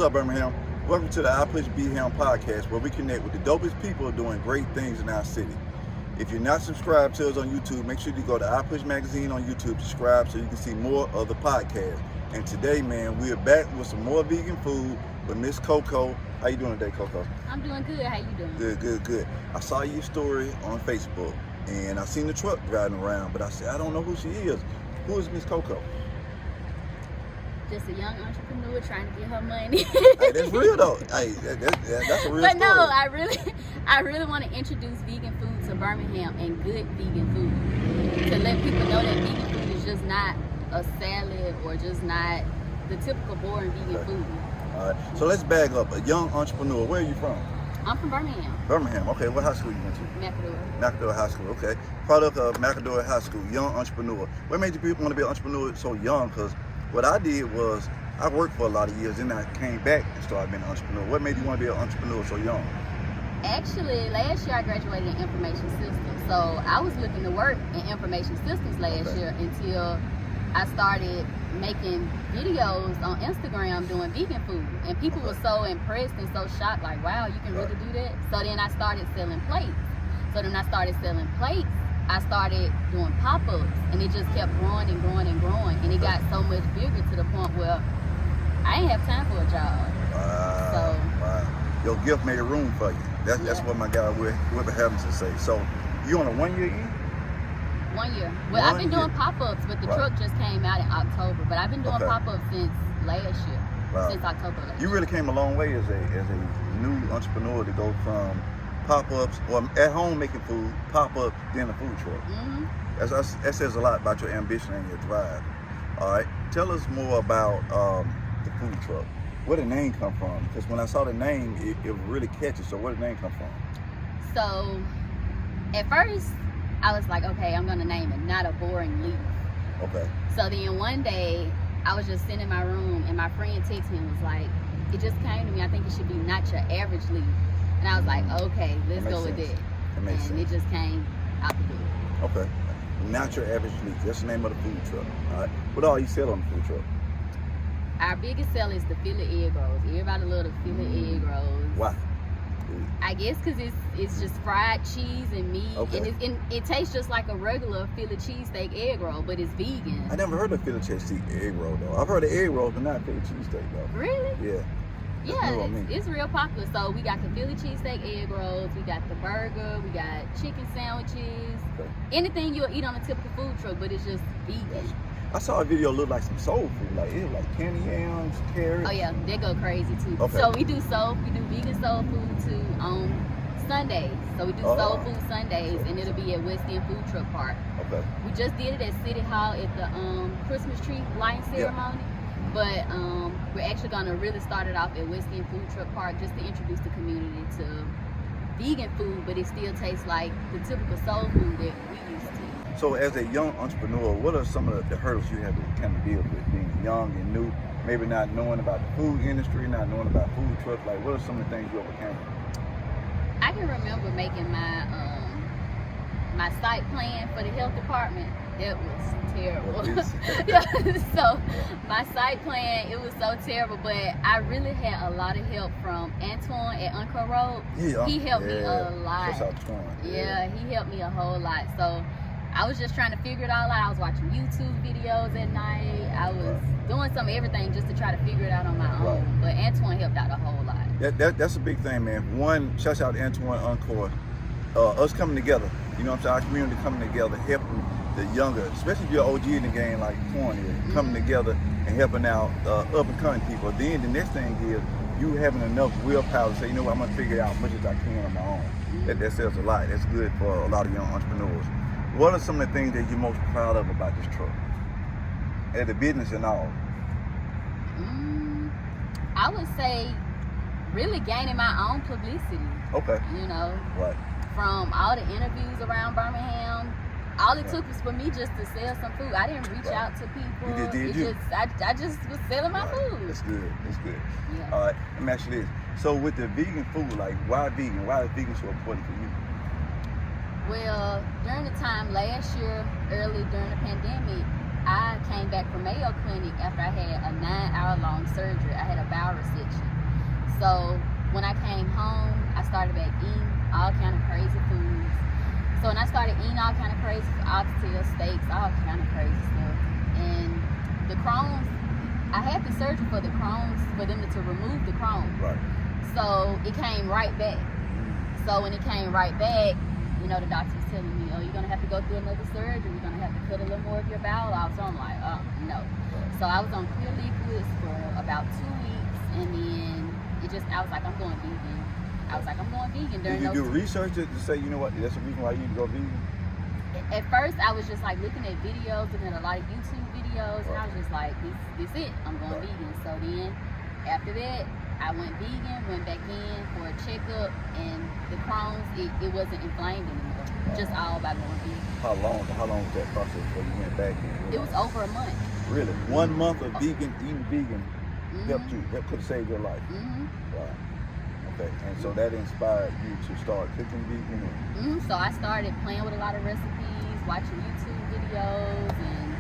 What's up, Birmingham? Welcome to the I Push Be Ham podcast, where we connect with the dopest people doing great things in our city. If you're not subscribed to us on YouTube, make sure you go to I Push Magazine on YouTube, subscribe so you can see more of the podcast. And today, man, we are back with some more vegan food with Miss Coco. How you doing today, Coco? I'm doing good. How you doing? Good. I saw your story on Facebook, and I seen the truck driving around, but I said, I don't know who she is. Who is Miss Coco? Just a young entrepreneur trying to get her money. Hey, that's real though. Hey, that's a real But story. no, I really want to introduce vegan food to Birmingham and good vegan food. To let people know that vegan food is just not a salad or just not the typical boring vegan food. All right. So let's back up. A young entrepreneur. Where are you from? I'm from Birmingham. Birmingham. Okay. What high school you went to? Macador High School. Okay. Product of Macador High School. Young entrepreneur. What made you want to be an entrepreneur so young? Because what I did was I worked for a lot of years, and I came back and started being an entrepreneur. What made you want to be an entrepreneur so young? Actually, last year I graduated in information systems. So I was looking to work in information systems last year until I started making videos on Instagram doing vegan food. And people were so impressed and so shocked, like, wow, you can really do that? So then I started selling plates. So then I started selling plates. I started doing pop-ups, and it just kept growing and growing and growing. And it got so much bigger to the point where I didn't have time for a job. Wow. Your gift made room for you. That's what my guy Wilbur having to say. So you on a 1 year in? 1 year. Well, I've been doing pop-ups, but the truck just came out in October. But I've been doing pop-ups since last year, since October last year. You really came a long way as a new entrepreneur to go from pop-ups or at home making food, pop-up, then a food truck. Mm-hmm. That says a lot about your ambition and your drive. All right, tell us more about the food truck. Where the name come from? Because when I saw the name, it really catchy. So where did the name come from? So at first, I was like, okay, I'm gonna name it Not a Boring Leaf. Okay. So then one day, I was just sitting in my room, and my friend texted me and was like, it just came to me, I think it should be Not Your Average Leaf. And I was like, okay, let's go with that. And it just came out the blue. Okay. Not Your Average Leaf. That's the name of the food truck. All right. What all you sell on the food truck? Our biggest seller is the Philly egg rolls. Everybody love the Philly egg rolls. Why? I guess because it's just fried cheese and meat. Okay. And it tastes just like a regular Philly cheesesteak egg roll, but it's vegan. I never heard of Philly cheesesteak egg roll, though. I've heard of egg rolls, but not Philly cheesesteak, though. Really? Yeah. Yeah, it's real popular. So we got the Philly cheesesteak egg rolls, we got the burger, we got chicken sandwiches, anything you'll eat on a typical food truck, but it's just vegan. I saw a video look like some soul food, like it was like candy yams, carrots. Oh yeah, they go crazy too. Okay. So we do vegan soul food too on Sundays. So we do soul food Sundays, and it'll be at West End Food Truck Park. Okay. We just did it at City Hall at the Christmas tree lighting ceremony. But we're actually gonna really start it off at West End Food Truck Park just to introduce the community to vegan food, but it still tastes like the typical soul food that we used to. So as a young entrepreneur, what are some of the hurdles you have to kind of deal with being young and new, maybe not knowing about the food industry, not knowing about food trucks? Like, what are some of the things you overcame? I can remember making my my site plan for the health department. It was terrible. So my site plan, it was so terrible, but I really had a lot of help from Antoine at Uncle Road. He helped me a lot. Yeah, he helped me a whole lot. So I was just trying to figure it all out. I was watching YouTube videos at night. I was doing some of everything just to try to figure it out on my own. But Antoine helped out a whole lot. That's a big thing, man. One, shout out to Antoine Encore. Us coming together, you know what I'm saying? Our community coming together, helping the younger, especially if you're OG in the game like Crohn is, coming together and helping out up and coming people. Then the next thing is you having enough willpower to say, you know what, I'm gonna figure it out as much as I can on my own. That says a lot. That's good for a lot of young entrepreneurs. What are some of the things that you're most proud of about this truck? At the business and all? I would say really gaining my own publicity. Okay. You know? Right. From all the interviews around Birmingham, all it took was for me just to sell some food. I didn't reach out to people. You just did you. I just was selling my food. That's good. That's good. Yeah. All right. Let me ask you this. So with the vegan food, like why vegan? Why is vegan so important for you? Well, during the time last year, early during the pandemic, I came back from Mayo Clinic after I had a 9-hour-long surgery. I had a bowel resection. So when I came home, I started back eating all kind of crazy foods. So when I started eating all kind of crazy oxtail steaks, all kind of crazy stuff, and the Crohn's, I had the surgery for the Crohn's for them to remove the Crohn. Right. So it came right back. So when it came right back, you know, the doctor was telling me, oh, you're gonna have to go through another surgery. We're gonna have to cut a little more of your bowel off. So I'm like, oh no. So I was on clear liquids for about 2 weeks, and then I was like, I'm going vegan. I was like, I'm going vegan during Did you those do research to say, you know what, that's the reason why you need to go vegan? At first, I was just like looking at videos, looking at a lot of YouTube videos, and I was just like, this it, I'm going vegan. So then, after that, I went vegan, went back in for a checkup, and the Crohn's, it wasn't inflamed anymore, just all by going vegan. How long was that process before you went back in? It was over a month. Really? 1 month of eating vegan helped you, that could have saved your life? Wow. Okay, and so that inspired you to start cooking vegan? So I started playing with a lot of recipes, watching YouTube videos, and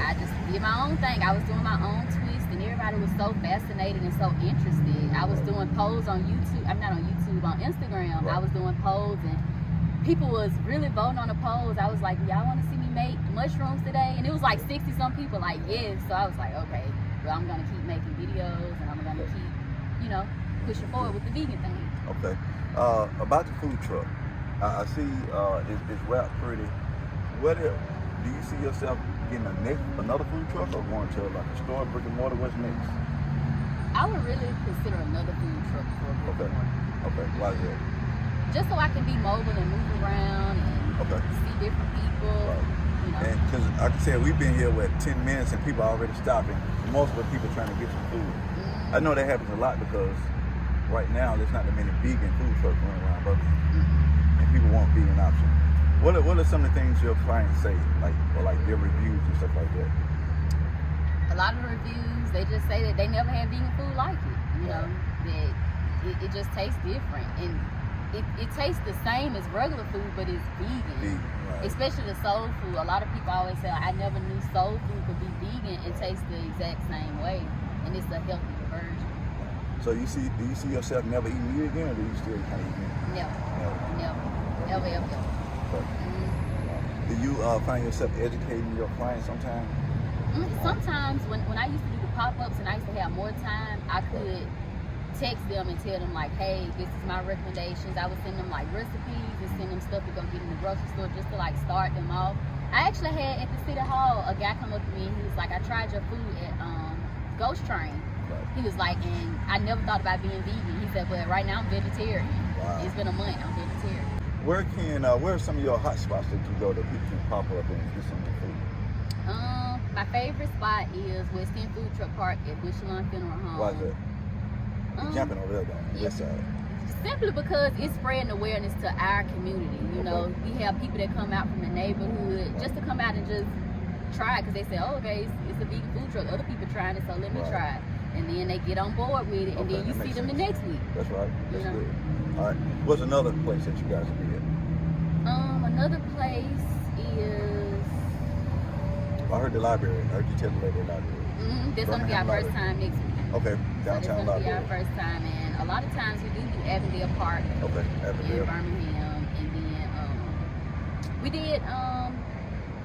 I just did my own thing. I was doing my own twist, and everybody was so fascinated and so interested. I was doing polls on YouTube. I'm not on YouTube, on Instagram. Right. I was doing polls, and people was really voting on the polls. I was like, y'all want to see me make mushrooms today? And it was like 60-some people like, yes. So I was like, okay, well, I'm going to keep making videos, and I'm going to keep, you know, pushing forward with the vegan thing. Okay. About the food truck, I see it's wrapped pretty. Do you see yourself getting another food truck, or going to like a store, brick and mortar? What's next? I would really consider another food truck for a brick and mortar. Okay. Why is that? Just so I can be mobile and move around and see different people. Right. You know. And because like I said, we've been here with 10 minutes and people are already stopping. Most of the people trying to get some food. I know that happens a lot because right now there's not that many vegan food trucks going around, but and people want vegan options. What are some of the things your clients say, like their reviews and stuff like that? A lot of the reviews, they just say that they never had vegan food like it. You know, that it just tastes different, and it tastes the same as regular food, but it's vegan. Right. Especially the soul food. A lot of people always say, I never knew soul food could be vegan and taste the exact same way, and it's a healthier version. So do you see yourself never eating meat again, or do you still kind of eat meat? Never, ever. Okay. Do you find yourself educating your clients sometimes? Sometimes when I used to do the pop-ups and I used to have more time, I could text them and tell them like, hey, this is my recommendations. I would send them like recipes and send them stuff to go get in the grocery store just to like start them off. I actually had at the City Hall a guy come up to me and he was like, I tried your food at Ghost Train. He was like, and I never thought about being vegan. He said, but right now I'm vegetarian. Wow. It's been a month, I'm vegetarian. Where are some of your hot spots that you go that people can pop up and get some of the food? My favorite spot is West End Food Truck Park at Bushelon Funeral Home. Why is that? You're jumping over there though, this side. Simply because it's spreading awareness to our community. You know, we have people that come out from the neighborhood just to come out and just try it because they say, oh, okay, it's a vegan food truck. Other people trying it, so let me try it. And then they get on board with it, and then you see them the next week. That's right. That's good. All right. What's another place that you guys will be at? Another place is... I heard the library. I heard you tell the lady library. This is going to be our first time next week. Okay, downtown library. So this is going to be our first time, and a lot of times we do Avondale Park. Okay, Avondale. In Birmingham, and then we did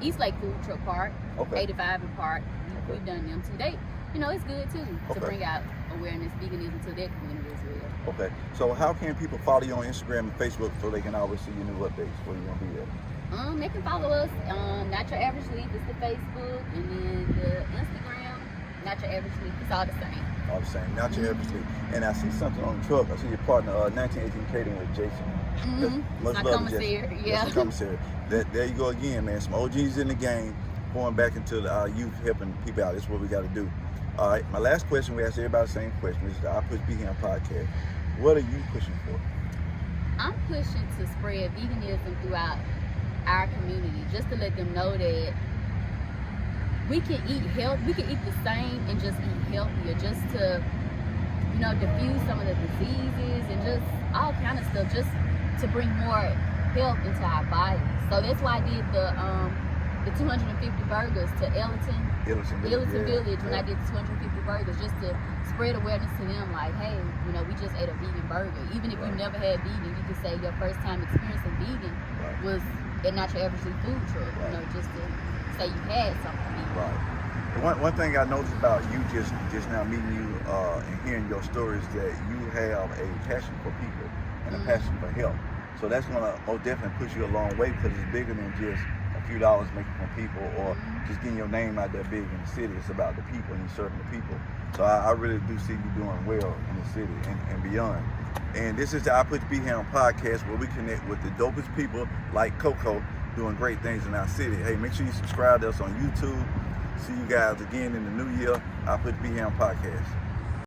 East Lake Food Truck Park, 85 and Park. We've done them too. It's good too to bring out awareness, veganism to their community as well. Okay, so how can people follow you on Instagram and Facebook so they can always see your new updates where you're gonna be at? They can follow us on Not Your Average Leaf is the Facebook, and then the Instagram, Not Your Average Leaf. It's all the same. All the same, Not Your Average Leaf. And I see something on the truck. I see your partner, 1918 Catering with Jason. Much love to Jason. Yeah. That's commissary. There you go again, man. Some OGs in the game, pouring back into our youth, helping people out. That's what we got to do. All right, my last question, we ask everybody the same question. This is the I Push Vegan podcast. What are you pushing for? I'm pushing to spread veganism throughout our community, just to let them know that we can eat the same and just eat healthier, just to, diffuse some of the diseases and just all kind of stuff, just to bring more health into our bodies. So that's why I did the the 250 burgers to Ellington Village when yeah. I did the 250 burgers, just to spread awareness to them, like, hey, you know, we just ate a vegan burger. Even if you never had vegan, you could say your first time experiencing vegan was at Not Your Average Food Truck, you know, just to say you had something vegan. Right. One thing I noticed about you just now meeting you and hearing your stories, that you have a passion for people and a passion for health. So that's going to most definitely push you a long way, because it's bigger than just a few dollars making from people or just getting your name out there big in the city. It's about the people and you serving the people. So I really do see you doing well in the city and beyond. And this is the I Put the Beat Down podcast, where we connect with the dopest people like Coco doing great things in our city. Hey, make sure you subscribe to us on YouTube. See you guys again in the new year. I Put the Beat Down podcast.